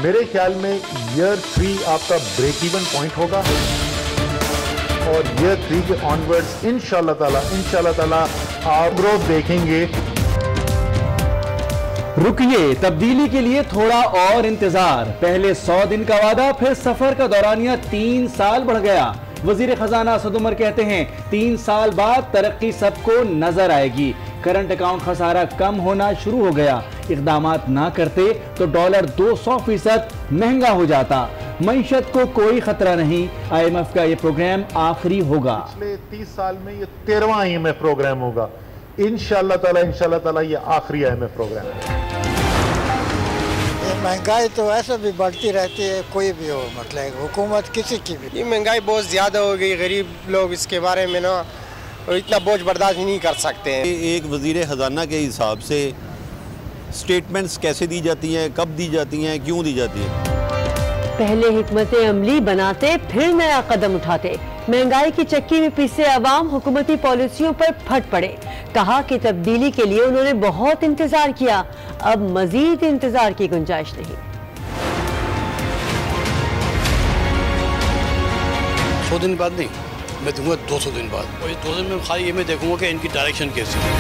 मेरे ख्याल में ईयर 3 आपका ब्रेक इवन पॉइंट होगा और ईयर 3 के ऑनवर्ड्स इंशाल्लाह ताला आप ग्रोथ देखेंगे। रुकिए, तब्दीली के लिए थोड़ा और इंतजार। पहले 100 दिन का वादा, फिर सफर का दौरानिया 3 साल बढ़ गया। वजीर खजाना असद उमर कहते हैं 3 साल बाद तरक्की सबको नजर आएगी। करंट अकाउंट खसारा कम होना शुरू हो गया। इकदामात ना करते तो डॉलर 200% महंगा हो जाता। मईशत को कोई खतरा नहीं। IMF का ये प्रोग्राम आखिरी होगा। पिछले 30 साल में ये 13वां IMF प्रोग्राम होगा। इंशाल्लाह ताला ये आखिरी IMF प्रोग्राम है। महंगाई तो ऐसे भी बढ़ती रहती है, कोई भी हो, मतलब हुकूमत किसी की भी। ये महंगाई बहुत ज़्यादा हो गई, गरीब लोग इसके बारे में ना इतना बोझ बर्दाश्त नहीं कर सकते हैं। एक वज़ीर ख़जाना के हिसाब से स्टेटमेंट्स कैसे दी जाती हैं, कब दी जाती हैं, क्यों दी जाती हैं? पहले हिकमत अमली बनाते, फिर नया कदम उठाते। महंगाई की चक्की में पिसे अवाम हुकूमती पॉलिसियों पर फट पड़े। कहा कि तब्दीली के लिए उन्होंने बहुत इंतजार किया, अब मजीद इंतजार की गुंजाइश नहीं। 100 दिन बाद नहीं, मैं दूंगा 200 दिन बाद। और ये 200 दिन में खाली ये मैं देखूंगा कि इनकी डायरेक्शन कैसी है।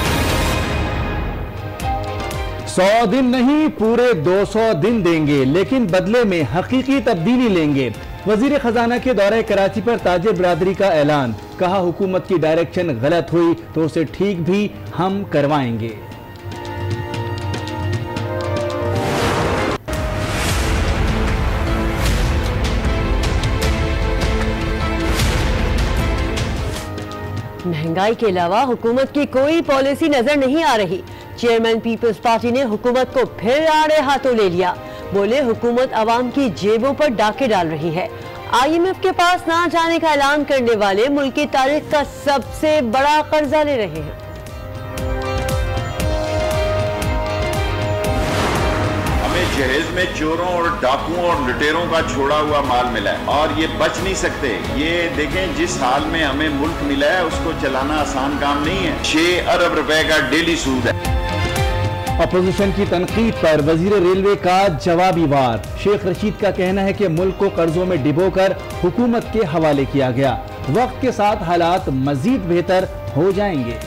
100 दिन नहीं, पूरे 200 दिन देंगे, लेकिन बदले में हकीकी तब्दीली लेंगे। वजीर खजाना के दौरे कराची पर ताजिर बिरादरी का ऐलान। कहा हुकूमत की डायरेक्शन गलत हुई तो उसे ठीक भी हम करवाएंगे। महंगाई के अलावा हुकूमत की कोई पॉलिसी नजर नहीं आ रही। चेयरमैन पीपल्स पार्टी ने हुकूमत को फिर आड़े हाथों ले लिया। बोले हुकूमत अवाम की जेबों पर डाके डाल रही है। IMF के पास ना जाने का ऐलान करने वाले मुल्क की तारीख का सबसे बड़ा कर्जा ले रहे हैं। हमें जहेज में चोरों और डाकुओं और लुटेरों का छोड़ा हुआ माल मिला है और ये बच नहीं सकते। ये देखें, जिस हाल में हमें मुल्क मिला है उसको चलाना आसान काम नहीं है। 6 अरब रुपए का डेली सूद है। अपोजिशन की तनकीद पर वजीर रेलवे का जवाबी वार। शेख रशीद का कहना है कि मुल्क को कर्जों में डिबोकर हुकूमत के हवाले किया गया। वक्त के साथ हालात मजीद बेहतर हो जाएंगे।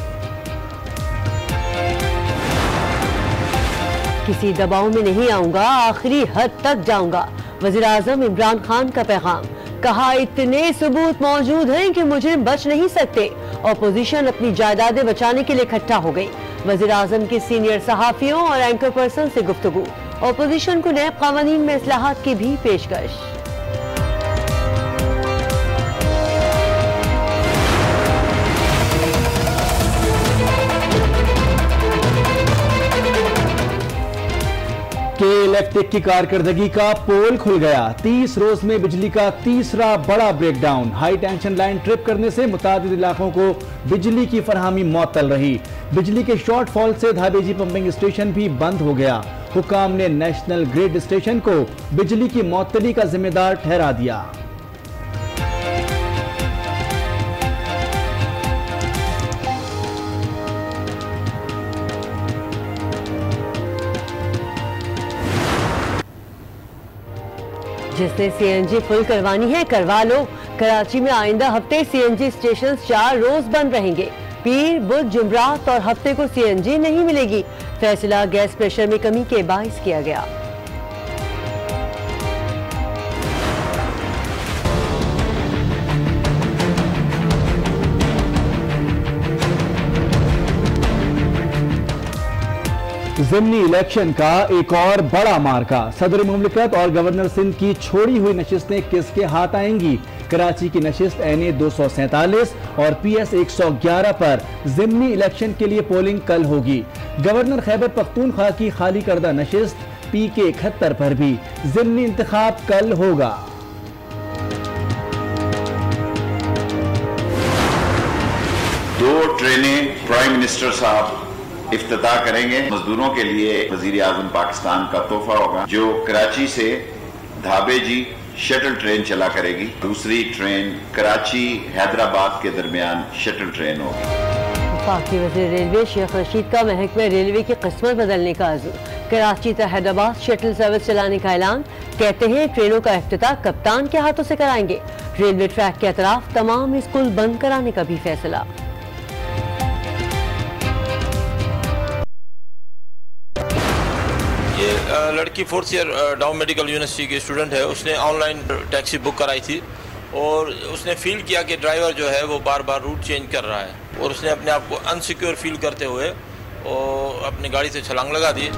किसी दबाव में नहीं आऊंगा, आखिरी हद तक जाऊंगा। वजीर आजम इमरान खान का पैगाम। कहा इतने सबूत मौजूद हैं कि मुजरिम बच नहीं सकते। अपोजिशन अपनी जायदादें बचाने के लिए इकट्ठा हो गई। वजीर आजम के सीनियर सहाफियों और एंकर पर्सन से गुफ्तगू। अपोजिशन को नए कानून में इस्लाहात की भी पेशकश। के इलेक्ट्रिक की कारकर्दगी का पोल खुल गया। 30 रोज में बिजली का तीसरा बड़ा breakdown. High tension line trip करने से मुतादिद इलाकों को बिजली की फरहमी मुअत्तल रही। बिजली के शॉर्टफॉल से धाबेजी पंपिंग स्टेशन भी बंद हो गया। हुकाम ने नेशनल ग्रिड स्टेशन को बिजली की मुअत्तली का जिम्मेदार ठहरा दिया। जिसने CNG फुल करवानी है करवा लो। कराची में आइंदा हफ्ते CNG स्टेशन 4 रोज बंद रहेंगे। पीर, बुध, जुमरात और हफ्ते को CNG नहीं मिलेगी। फैसला गैस प्रेशर में कमी के बाइस किया गया। ज़िमनी इलेक्शन का एक और बड़ा मार्का। सदर मुमलिकत और गवर्नर सिंध की छोड़ी हुई नशिस्तें किसके हाथ आएंगी? कराची की नशिस्त NA 247 और PS 111 पर ज़िमनी इलेक्शन के लिए पोलिंग कल होगी। गवर्नर खैबर पख्तूनख्वा की खाली करदा नशिस्त PK 71 पर भी ज़िमनी इंतखाब कल होगा। दो ट्रेनें प्राइम मिनिस्टर साहब इफ्तिताह करेंगे। मजदूरों के लिए वजीर आजम पाकिस्तान का तोहफा होगा, जो कराची से धाबेजी शटल ट्रेन चला करेगी। दूसरी ट्रेन कराची हैदराबाद के दरमियान शटल ट्रेन होगी। वफाकी वज़ीर रेलवे शेख रशीद का महकमे रेलवे की किस्मत बदलने का आज़म। कराची से हैदराबाद शटल सर्विस चलाने का ऐलान। कहते हैं ट्रेनों का इफ्तिताह कप्तान के हाथों से कराएंगे। रेलवे ट्रैक के अतराफ तमाम स्कूल बंद कराने का भी फैसला। ये लड़की 4th year down medical university की स्टूडेंट है। उसने ऑनलाइन टैक्सी बुक कराई थी और उसने फील किया कि ड्राइवर जो है वो बार बार रूट चेंज कर रहा है और उसने अपने आप को अनसिक्योर फील करते हुए और अपनी गाड़ी से छलांग लगा दी।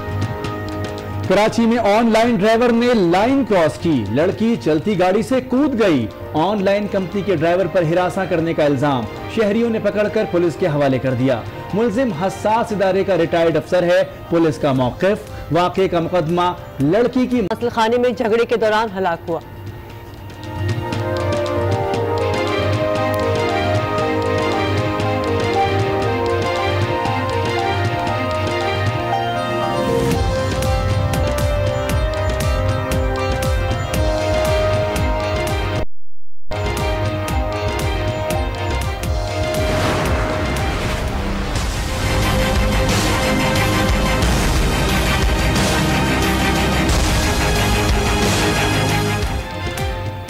कराची में ऑनलाइन ड्राइवर ने लाइन क्रॉस की, लड़की चलती गाड़ी से कूद गई। ऑनलाइन कंपनी के ड्राइवर पर हिरासा करने का इल्जाम शहरियों ने पकड़कर पुलिस के हवाले कर दिया। मुलजिम हसास इदारे का रिटायर्ड अफसर है। पुलिस का मौक़िफ, वाक़े का मुकदमा लड़की की मसल खाने में झगड़े के दौरान हलाक हुआ।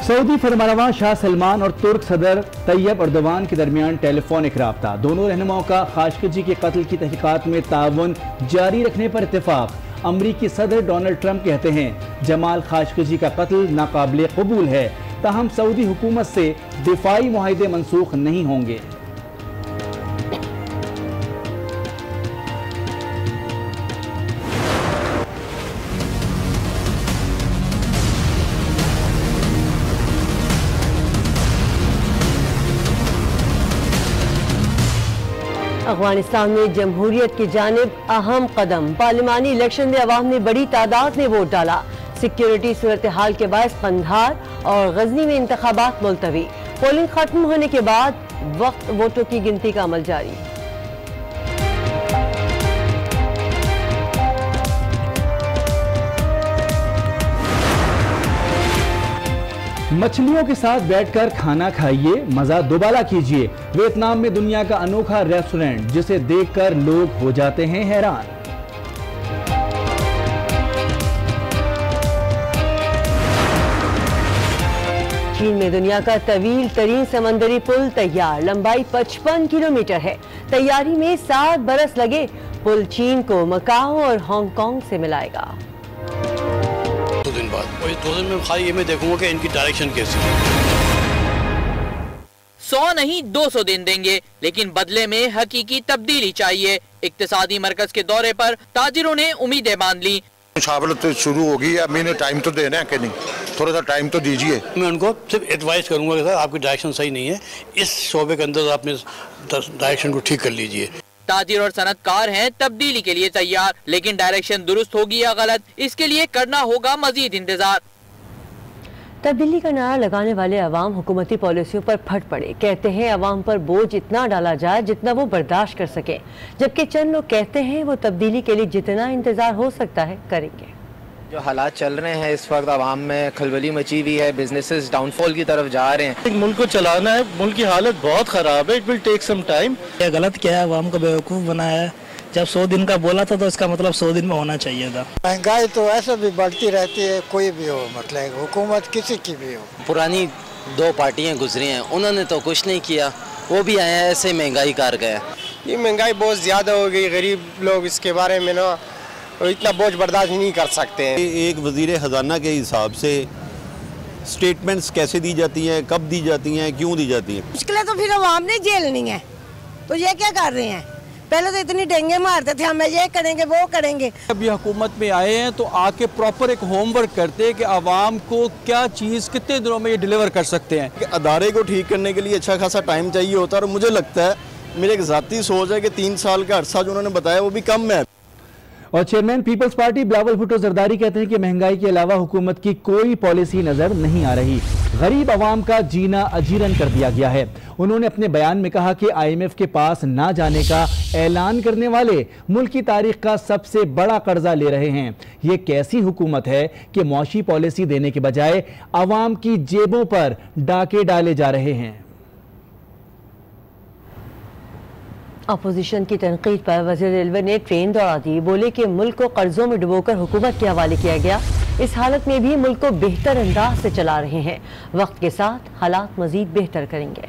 सऊदी फरमानरवा शाह सलमान और तुर्क सदर तैयब अर्दवान के दरमियान टेलीफोनिक राब्ता। दोनों रहनुमाओं का खाशकजी के कत्ल की तहकीकात में ताउन जारी रखने पर इत्तेफाक। अमरीकी सदर डोनाल्ड ट्रंप कहते हैं जमाल खाशकजी का कत्ल नाकाबिल कबूल है, ताहम सऊदी हुकूमत से दिफाई मुआहदे मनसूख नहीं होंगे। अफगानिस्तान में जमहूरियत की जानिब अहम कदम। पार्लिमानी इलेक्शन में अवाम ने बड़ी तादाद में वोट डाला। सिक्योरिटी सूरत हाल के बायस कंधार और गजनी में इंतखाबात मुलतवी। पोलिंग खत्म होने के बाद वक्त वोटों की गिनती का अमल जारी। मछलियों के साथ बैठकर खाना खाइए, मजा दोबाला कीजिए। वियतनाम में दुनिया का अनोखा रेस्टोरेंट जिसे देखकर लोग हो जाते हैं हैरान। चीन में दुनिया का तवील तरीन समंदरी पुल तैयार। लंबाई 55 किलोमीटर है। तैयारी में 7 बरस लगे। पुल चीन को मकाओ और हांगकांग से मिलाएगा। 2 दिन बाद, और 2 दिन में खाली ये मैं देखूंगा कि इनकी डायरेक्शन कैसी है। 100 नहीं 200 दिन देंगे, लेकिन बदले में हकीकी तब्दीली चाहिए। इक्तिसादी मरकज के दौरे पर ताजिरों ने उम्मीदें बांध ली। मुशावरत तो शुरू होगी, अब मैंने टाइम तो देना है कि नहीं, थोड़ा सा टाइम तो दीजिए। मैं उनको सिर्फ एडवाइस करूंगा कि सर आपकी डायरेक्शन सही नहीं है, इस शोबे के अंदर आपने डायरेक्शन को ठीक कर लीजिए। ताजिर और सनतकार हैं तब्दीली के लिए तैयार, लेकिन डायरेक्शन दुरुस्त होगी या गलत, इसके लिए करना होगा मजीद इंतजार। तब्दीली का नारा लगाने वाले अवाम हुकूमती पॉलिसियों पर फट पड़े। कहते हैं अवाम पर बोझ इतना डाला जाए जितना वो बर्दाश्त कर सके, जबकि चंद लोग कहते हैं वो तब्दीली के लिए जितना इंतजार हो सकता है करेंगे। जो हालात चल रहे हैं इस वक्त आवाम में खलबली मची हुई है, बिजनेसेस डाउनफॉल की तरफ जा रहे हैं। मुल्क को चलाना है, मुल्क की हालत बहुत ख़राब है, it will take some time. ये गलत क्या है, आवाम को बेवकूफ़ बनाया है। जब 100 दिन का बोला था तो इसका मतलब 100 दिन में होना चाहिए था। महंगाई तो ऐसे भी बढ़ती रहती है, कोई भी हो, मतलब हुकूमत किसी की भी हो। पुरानी 2 पार्टियां गुजरी हैं, उन्होंने तो कुछ नहीं किया, वो भी आए हैं ऐसे महंगाई कर गए। ये महंगाई बहुत ज़्यादा हो गई, गरीब लोग इसके बारे में ना इतना बोझ बर्दाश्त नहीं कर सकते हैं। एक वज़ीर ख़जाना के हिसाब से स्टेटमेंट्स कैसे दी जाती हैं, कब दी जाती हैं, क्यों दी जाती हैं? मुश्किलें तो फिर अवाम ने झेलनी है, तो ये क्या कर रहे हैं? पहले तो इतनी डेंगे मारते थे, हम ये करेंगे वो करेंगे। अभी हुकूमत में आए हैं तो आके प्रॉपर एक होमवर्क करते हैं कि आवाम को क्या चीज़ कितने दिनों में ये डिलीवर कर सकते हैं। अदारे को ठीक करने के लिए अच्छा खासा टाइम चाहिए होता है और मुझे लगता है, मेरी एक ज़ाती सोच है कि 3 साल का अरसा जो उन्होंने बताया वो भी कम है। और चेयरमैन पीपल्स पार्टी बिलावल भुट्टो जरदारी कहते हैं कि महंगाई के अलावा हुकूमत की कोई पॉलिसी नजर नहीं आ रही। गरीब आवाम का जीना अजीरन कर दिया गया है। उन्होंने अपने बयान में कहा कि IMF के पास ना जाने का ऐलान करने वाले मुल्क की तारीख का सबसे बड़ा कर्जा ले रहे हैं। ये कैसी हुकूमत है कि मौशी पॉलिसी देने के बजाय आवाम की जेबों पर डाके डाले जा रहे हैं। अपोजिशन की तनकीद पर वज़ीर रेलवे ने ट्रेन दौड़ा दी। बोले कि मुल्क को कर्जों में डुबोकर हुकूमत के हवाले किया गया। इस हालत में भी मुल्क को बेहतर अंदाज से चला रहे हैं। वक्त के साथ हालात मजीद बेहतर करेंगे।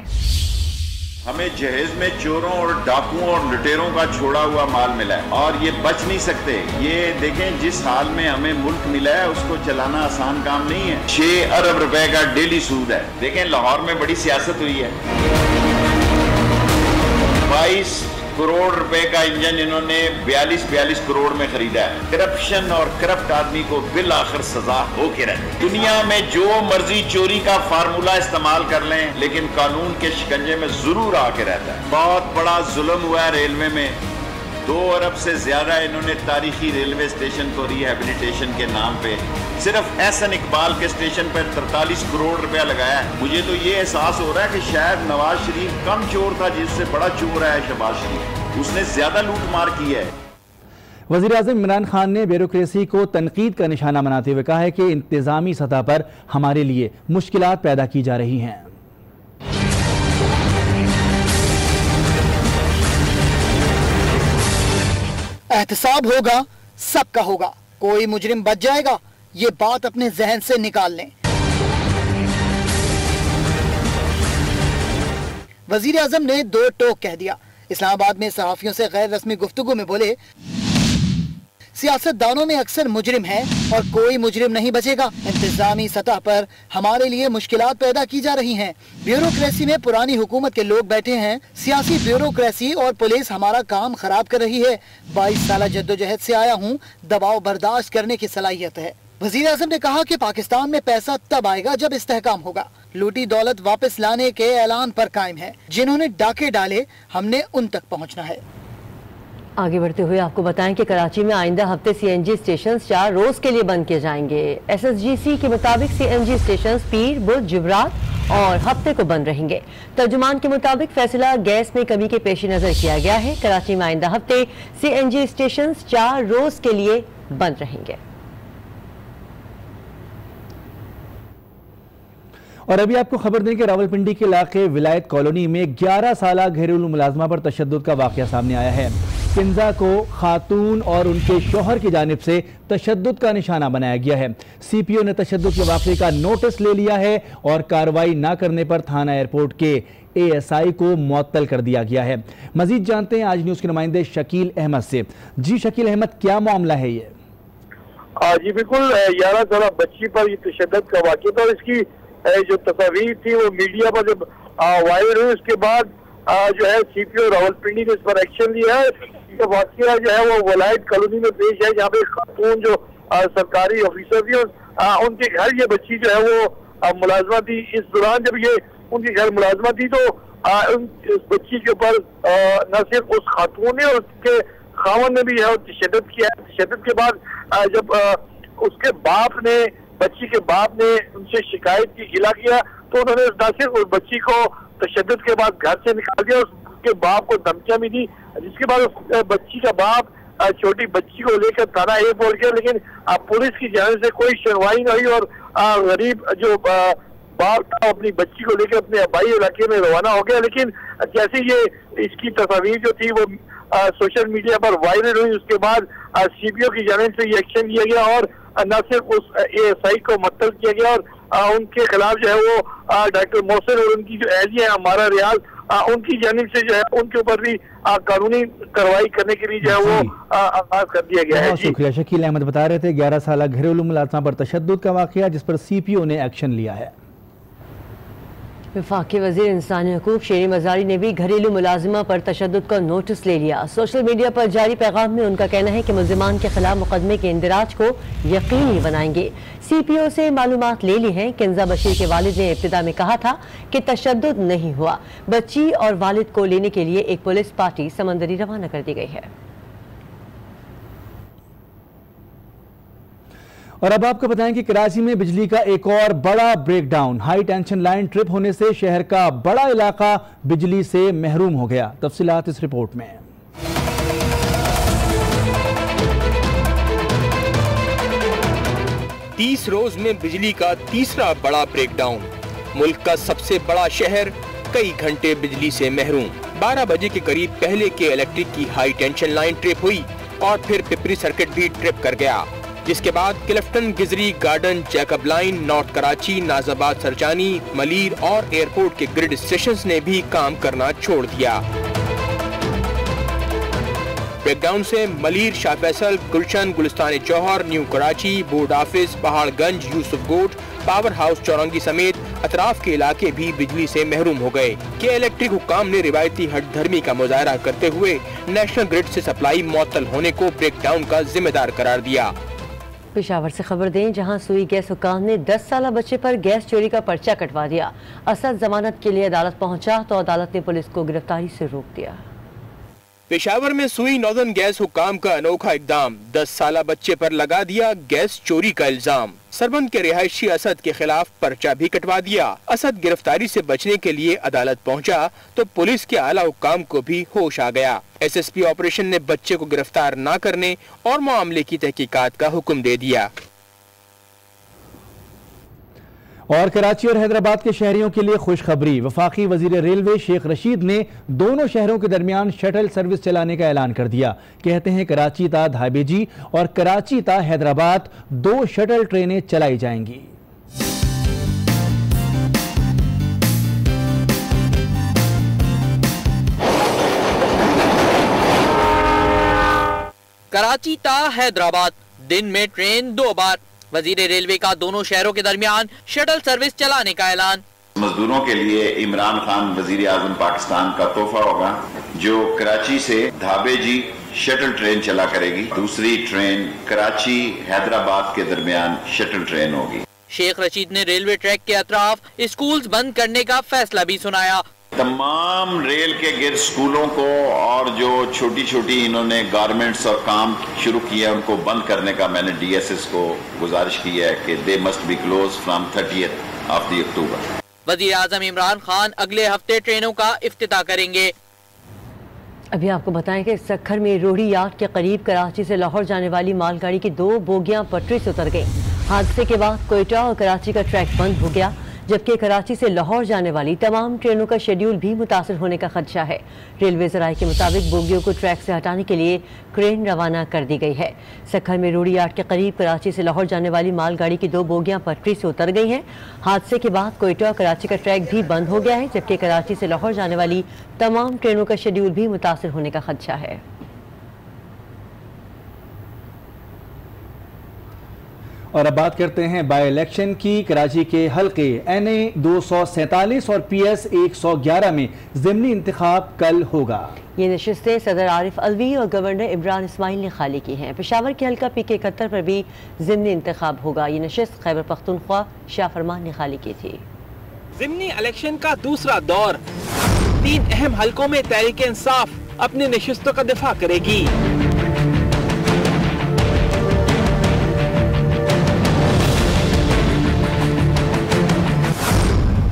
हमें जहेज में चोरों और डाकुओं और लुटेरों का छोड़ा हुआ माल मिला है और ये बच नहीं सकते। ये देखें जिस हाल में हमें मुल्क मिला है उसको चलाना आसान काम नहीं है। 6 अरब रुपए का डेली सूद है। देखें लाहौर में बड़ी सियासत हुई है। 22 करोड़ रुपए का इंजन इन्होंने 42 करोड़ में खरीदा है। करप्शन और करप्ट आदमी को बिल आखिर सजा होके रहे। दुनिया में जो मर्जी चोरी का फार्मूला इस्तेमाल कर लें लेकिन कानून के शिकंजे में जरूर आके रहता है। बहुत बड़ा जुल्म हुआ है रेलवे में। 2 अरब से ज्यादा इन्होंने तारीखी रेलवे स्टेशन को रिहेबिलिटेशन के नाम पे सिर्फ एहसन इकबाल के स्टेशन पर 43 करोड़ रुपया लगाया है। मुझे तो ये एहसास हो रहा है कि शायद नवाज शरीफ कम चोर था जिससे बड़ा चोर है शहबाज शरीफ। उसने ज्यादा लूट मार की है। वज़ीर-ए-आज़म इमरान खान ने ब्यूरोक्रेसी को तनकीद का निशाना बनाते हुए कहा है कि इंतजामी सतह पर हमारे लिए मुश्किलात पैदा की जा रही हैं। एहतसाब होगा, सबका होगा, कोई मुजरिम बच जाएगा, ये बात अपने जहन से निकाल लें। वजीर आजम ने 2 टोक कह दिया। इस्लामाबाद में सहाफियों से गैर रस्मी गुफ्तगू में बोले, सियासतदानों में अक्सर मुजरिम हैं और कोई मुजरिम नहीं बचेगा। इंतजामी सतह पर हमारे लिए मुश्किलात पैदा की जा रही हैं। ब्यूरोक्रेसी में पुरानी हुकूमत के लोग बैठे हैं। सियासी ब्यूरोक्रेसी और पुलिस हमारा काम खराब कर रही है। 22 साल जद्दोजहद से आया हूँ, दबाव बर्दाश्त करने की सलाहियत है। वजीर आज़म ने कहा कि पाकिस्तान में पैसा तब आएगा जब इस्तेहकाम होगा। लूटी दौलत वापस लाने के ऐलान पर कायम है। जिन्होंने डाके डाले हमने उन तक पहुँचना है। आगे बढ़ते हुए आपको बताएं कि कराची में आइंदा हफ्ते सीएनजी स्टेशन 4 रोज के लिए बंद किए जाएंगे। एसएसजीसी के मुताबिक सीएनजी स्टेशन पीर, बुध, जुमरात और हफ्ते को बंद रहेंगे। तर्जुमान के मुताबिक फैसला गैस में कमी के पेश नजर किया गया है। कराची में आइंदा हफ्ते सीएनजी स्टेशन 4 रोज के लिए बंद रहेंगे। और अभी आपको खबर दें कि रावलपिंडी के इलाके विलायत कॉलोनी में 11 साला घरेलू मुलाजमा पर तशद्दुद का वाकया सामने आया है। किंजा को खातून और उनके शोहर की जानिब से तशद्दुद का निशाना बनाया गया है। सीपीओ ने तशद्दुद के वाकये का नोटिस ले लिया है और कार्रवाई न करने पर थाना एयरपोर्ट के एएसआई को मुअत्तल कर दिया गया है। मजीद जानते हैं आज न्यूज़ के नुमाइंदे शकील अहमद से। जी शकील अहमद, क्या मामला है ये? जी बिल्कुल, 11 साल बच्ची पर तशद्दुद का वाकया था। इसकी जो तस्वीर थी वो मीडिया पर जब वायरल हुई उसके बाद जो है सीपीओ रावलपिंडी ने इस पर एक्शन लिया है। ये वाकया जो है वो वलायत कॉलोनी में पेश है, जहाँ पे खातून जो सरकारी ऑफिसर थी उनके घर ये बच्ची जो है वो मुलाजमा थी। इस दौरान जब ये उनके घर मुलाजमा थी तो उस बच्ची के ऊपर न सिर्फ उस खातून ने और उसके खावन ने भी जो है तशद्दुद किया। तशद्दुद के बाद जब उसके बाप ने बच्ची के बाप ने उनसे शिकायत की, गिला किया, तो उन्होंने न सिर्फ उस बच्ची को तशद्दुद के बाद घर से निकाल दिया, उसके बाप को धमकियां भी दी। जिसके बाद उस बच्ची का बाप छोटी बच्ची को लेकर थाना एयरपोर्ट गया, लेकिन पुलिस की जानिब से कोई सुनवाई नहीं हुई और गरीब जो बाप था अपनी बच्ची को लेकर अपने आबाई इलाके में रवाना हो गया। लेकिन जैसे ये इसकी तस्वीर जो थी वो सोशल मीडिया पर वायरल हुई, उसके बाद सीपीओ की जानिब से ये एक्शन लिया गया और न सिर्फ उस एएसआई को मुअत्तल किया गया और उनके खिलाफ जो है वो डॉक्टर मोहसिन और उनकी जो एहलिया है हमारा रियाज, उनकी जानिब से जो है उनके ऊपर भी कानूनी कार्रवाई करने के लिए जो है वो आगाज कर दिया गया है। बहुत शुक्रिया। शकील अहमद बता रहे थे 11 साल घरेलू मुलाजमा पर तशद्दुद का वाकया जिस पर सीपीओ ने एक्शन लिया है। वफाकी वज़ीर इंसानी हकूक़ शेरी मज़ारी ने भी घरेलू मुलाजिमा पर तशद्दुद का नोटिस ले लिया। सोशल मीडिया पर जारी पैगाम में उनका कहना है कि मुल्ज़िमान के खिलाफ मुकदमे के इंदिराज को यकीनी बनाएंगे। सीपीओ से मालूमात ले ली हैं। किंजा बशीर के वालिद ने इब्तिदा में कहा था कि तशद्दुद नहीं हुआ। बच्ची और वालिद को लेने के लिए एक पुलिस पार्टी समंदरी रवाना कर दी गई है। और अब आपको बताएं कि कराची में बिजली का एक और बड़ा breakdown. High tension line trip होने से शहर का बड़ा इलाका बिजली से महरूम हो गया। तफसीलात इस रिपोर्ट में। तीस रोज में बिजली का तीसरा बड़ा ब्रेकडाउन। मुल्क का सबसे बड़ा शहर कई घंटे बिजली से महरूम। 12 बजे के करीब पहले के इलेक्ट्रिक की हाई टेंशन लाइन ट्रिप हुई और फिर पिपरी सर्किट भी ट्रिप कर गया, जिसके बाद Clifton, Gizri, garden, Jacob line, north Karachi, Nazimabad, Sarjani, Malir और एयरपोर्ट के ग्रिड स्टेशंस ने भी काम करना छोड़ दिया। ब्रेकडाउन से Malir, Shah Faisal, Gulshan, Gulistan Jauhar, new Karachi, board office, Paharganj, Yusuf Goth, power house Chaurangi समेत अतराफ के इलाके भी बिजली से महरूम हो गए। के इलेक्ट्रिक हुक्काम ने रिवायती हठधर्मी का मुजाहरा करते हुए नेशनल ग्रिड से सप्लाई मुअत्तल होने को ब्रेकडाउन का जिम्मेदार करार दिया। पेशावर से खबर दें, जहां सुई गैस हुक्काम ने 10 साल बच्चे पर गैस चोरी का पर्चा कटवा दिया। असद जमानत के लिए अदालत पहुंचा तो अदालत ने पुलिस को गिरफ्तारी से रोक दिया। पेशावर में सुई नॉर्दर्न गैस हुक्काम का अनोखा इकदाम, 10 साल बच्चे पर लगा दिया गैस चोरी का इल्जाम। सरबंद के रिहायशी असद के खिलाफ पर्चा भी कटवा दिया। असद गिरफ्तारी से बचने के लिए अदालत पहुंचा तो पुलिस के आला हुक्काम को भी होश आ गया। SSP ऑपरेशन ने बच्चे को गिरफ्तार न करने और मामले की तहकीकात का हुक्म दे दिया। और कराची और हैदराबाद के शहरियों के लिए खुशखबरी, वफाकी वजीर रेलवे शेख रशीद ने दोनों शहरों के दरमियान शटल सर्विस चलाने का ऐलान कर दिया। कहते हैं कराची ता धाबेजी और कराची ता हैदराबाद 2 शटल ट्रेनें चलाई जाएंगी। कराची ता हैदराबाद दिन में ट्रेन 2 बार। वजीर रेलवे का दोनों शहरों के दरमियान शटल सर्विस चलाने का ऐलान। मजदूरों के लिए इमरान खान वजीर आजम पाकिस्तान का तोहफा होगा, जो कराची से धाबेजी शटल ट्रेन चला करेगी। दूसरी ट्रेन कराची हैदराबाद के दरमियान शटल ट्रेन होगी। शेख रशीद ने रेलवे ट्रैक के अतराफ स्कूल्स बंद करने का फैसला भी सुनाया। तमाम रेल के गिर्द स्कूलों को और जो छोटी छोटी इन्होंने गारमेंट्स और काम शुरू किए हैं उनको बंद करने का मैंने DSS को गुजारिश की है कि they must be close from 30th of the October. वजीर आजम इमरान खान अगले हफ्ते ट्रेनों का इफ्तिताह करेंगे। अभी आपको बताएं कि सक्खर में रोहड़ी यार्ड के करीब कराची से लाहौर जाने वाली मालगाड़ी की 2 बोगियां पटरी से उतर गईं। हादसे के बाद कोयटा और कराची का ट्रैक बंद हो गया, जबकि कराची से लाहौर जाने वाली तमाम ट्रेनों का शेड्यूल भी मुतासर होने का खदशा है। रेलवे ज़राए के मुताबिक बोगियों को ट्रैक से हटाने के लिए क्रेन रवाना कर दी गई है। सक्खर में रोहड़ी यार्ड के करीब कराची से लाहौर जाने वाली मालगाड़ी की 2 बोगियां पटरी से उतर गई हैं। हादसे के बाद कोयटा और कराची का ट्रैक भी बंद हो गया है, जबकि कराची से लाहौर जाने वाली तमाम ट्रेनों का शेड्यूल भी मुतासर होने का खदशा है। और अब बात करते हैं बाई इलेक्शन की। कराची के हल्के NA 247 और PS 111 में ज़िमनी इंतखाब कल होगा। ये नशिस्तें सदर आरिफ अलवी और गवर्नर इमरान इस्माइल ने खाली की हैं। पेशावर के हल्का PK 71 पर भी ज़िमनी इंतखाब होगा। ये नशिस्त खैबर पख्तूनख्वा शाह फरमान ने खाली की थी। ज़िमनी इलेक्शन का दूसरा दौर, 3 अहम हल्कों में तहरीक इंसाफ अपनी नशिस्तों का दिफा करेगी।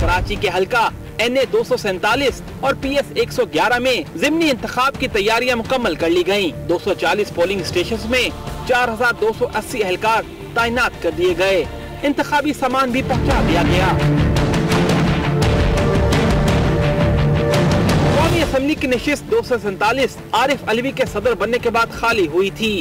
कराची के हल्का NA 247 और PS 111 में ज़िमनी इंतखाब की तैयारियां मुकम्मल कर ली गयी। 240 पोलिंग स्टेशंस में 4280 एहलकार तैनात कर दिए गए। इंतखाबी सामान भी पहुंचा दिया गया। कौमी असम्बली की नशिस्त 247 आरिफ अलवी के सदर बनने के बाद खाली हुई थी।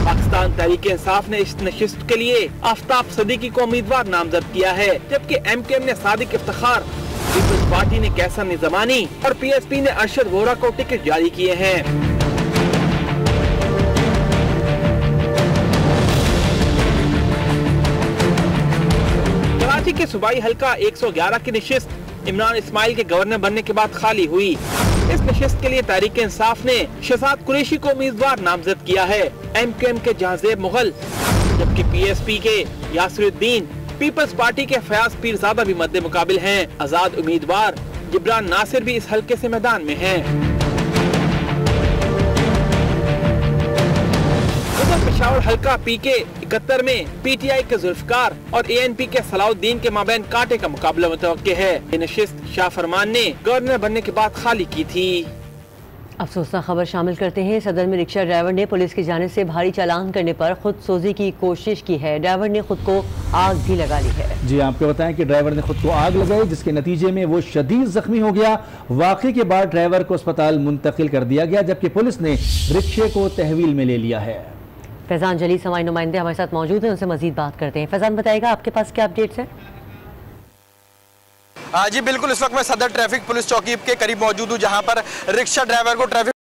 पाकिस्तान तहरीक इंसाफ ने इस नशिस्त के लिए आफ्ताब सदीकी को उम्मीदवार नामजद किया है, जबकि MKM ने सादिक इफ्तिखार, पीपल्स पार्टी ने कैसर निज़मानी और PSP ने अरशद वोरा को टिकट जारी किए हैं। कराची के सूबाई हल्का 111 की नशिस्त इमरान इस्माइल के गवर्नर बनने के बाद खाली हुई। इस नशिस्त के लिए तहरीक इंसाफ ने शहजाद कुरैशी को उम्मीदवार नामजद किया है। MKM के जहाज़ेब मुगल, जबकि PSP के यासिरुद्दीन, पीपल्स पार्टी के फयाज पीरजादा भी मद्दे मुकाबिल हैं। आजाद उम्मीदवार जिब्रान नासिर भी इस हल्के से मैदान में हैं। उधर पेशावर हल्का PK 71 में PTI के जुल्फकार और ANP के सलाउद्दीन के माबैन कांटे का मुकाबला मुतवक्के है। ये नशिस्त शाह फरमान ने गवर्नर बनने के बाद खाली की थी। अफसोसनाक खबर शामिल करते हैं। सदर में रिक्शा ड्राइवर ने पुलिस की जानिब से भारी चालान करने पर खुद सोजी की कोशिश की है। ड्राइवर ने खुद को आग भी लगा ली है। जी आपको बताएं कि ड्राइवर ने खुद को आग लगाई, जिसके नतीजे में वो शदीद जख्मी हो गया। वाक़े के बाद ड्राइवर को अस्पताल मुंतकिल कर दिया गया, जबकि पुलिस ने रिक्शे को तहवील में ले लिया है। फैजान जलीस हमारे नुमाइंदे हमारे साथ मौजूद हैं, उनसे मजीद बात करते हैं। फैजान बताएगा आपके पास क्या अपडेट्स हैं? जी बिल्कुल, इस वक्त मैं सदर ट्रैफिक पुलिस चौकी के करीब मौजूद हूँ, जहाँ पर रिक्शा ड्राइवर को ट्रैफिक